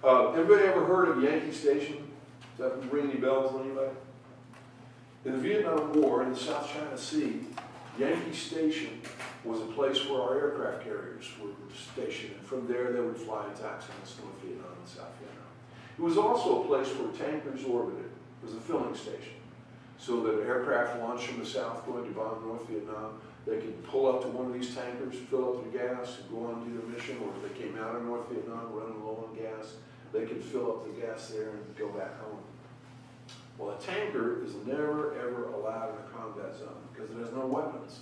Everybody ever heard of Yankee Station? Does that ring any bells with anybody? In the Vietnam War, in the South China Sea, Yankee Station was a place where our aircraft carriers were stationed, and from there they would fly attacks against North Vietnam and South Vietnam. It was also a place where tankers orbited. It was a filling station, so that aircraft launched from the south going to bomb North Vietnam, they could pull up to one of these tankers, fill up their gas, and go on to their mission, or if they came out of North Vietnam running low on gas, they could fill up the gas there and go back home. Well, a tanker is never, ever allowed in a combat zone because it has no weapons.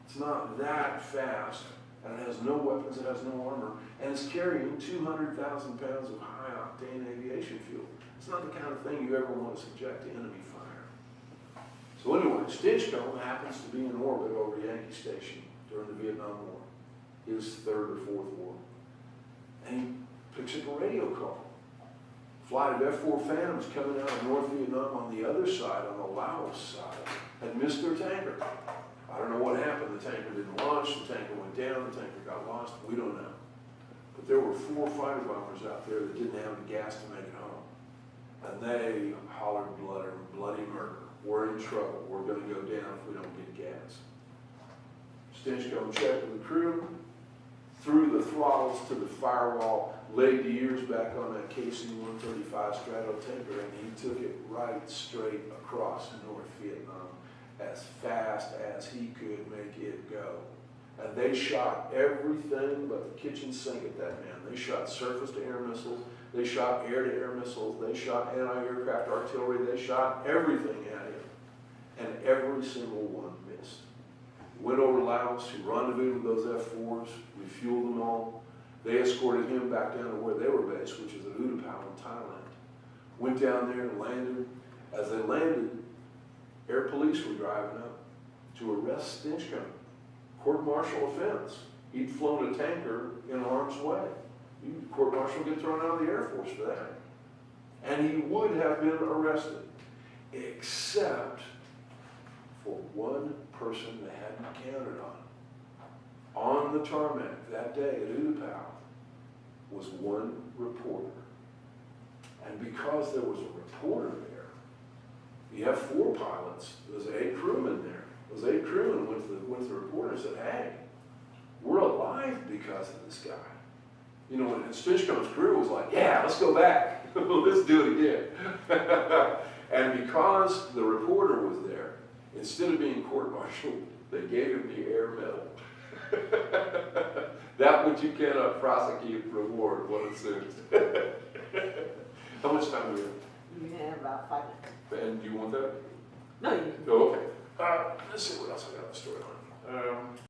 It's not that fast, and it has no weapons, it has no armor, and it's carrying 200,000 pounds of high-octane aviation fuel. It's not the kind of thing you ever want to subject to enemy fire. So anyway, Stinchcomb happens to be in orbit over Yankee Station during the Vietnam War, his third or fourth war. And he picks up a radio call. Flight of F-4 Phantoms coming out of North Vietnam on the other side, on the Laos side, had missed their tanker. I don't know what happened. The tanker didn't launch, the tanker went down, the tanker got lost, we don't know. But there were 4 fighter bombers out there that didn't have the gas to make it home. And they hollered bloody murder. We're in trouble. We're going to go down if we don't get gas. Stinchcomb checked with the crew, threw the throttles to the firewall, laid the ears back on that KC-135 Strato tanker, and he took it right straight across North Vietnam as fast as he could make it go. And they shot everything but the kitchen sink at that man. They shot surface-to-air missiles, they shot air-to-air missiles, they shot anti-aircraft artillery, they shot everything at him. And every single one missed. Went over Laos, he rendezvoused with those F-4s, refueled them all. They escorted him back down to where they were based, which is at Utapao in Thailand. Went down there and landed. As they landed, air police were driving up to arrest Stinchcomb. Court-martial offense. He'd flown a tanker in harm's way. Court-martial get thrown out of the Air Force for that. And he would have been arrested, except for one person they hadn't counted on. On the tarmac that day at Utapao was one reporter. And because there was a reporter there, the F-4 pilots, there was 8 crewmen there. Those 8 crewmen went to the reporter and said, hey, we're alive because of this guy. You know, and Stinchcomb's crew was like, yeah, let's go back. Let's do it again. And because the reporter was there, instead of being court-martialed, they gave him the Air Medal. That which you cannot prosecute, reward, what assumes. How much time do we have? You have about 5 minutes. And do you want that? No, you can. Oh, okay. Let's see what else I got in the storyline.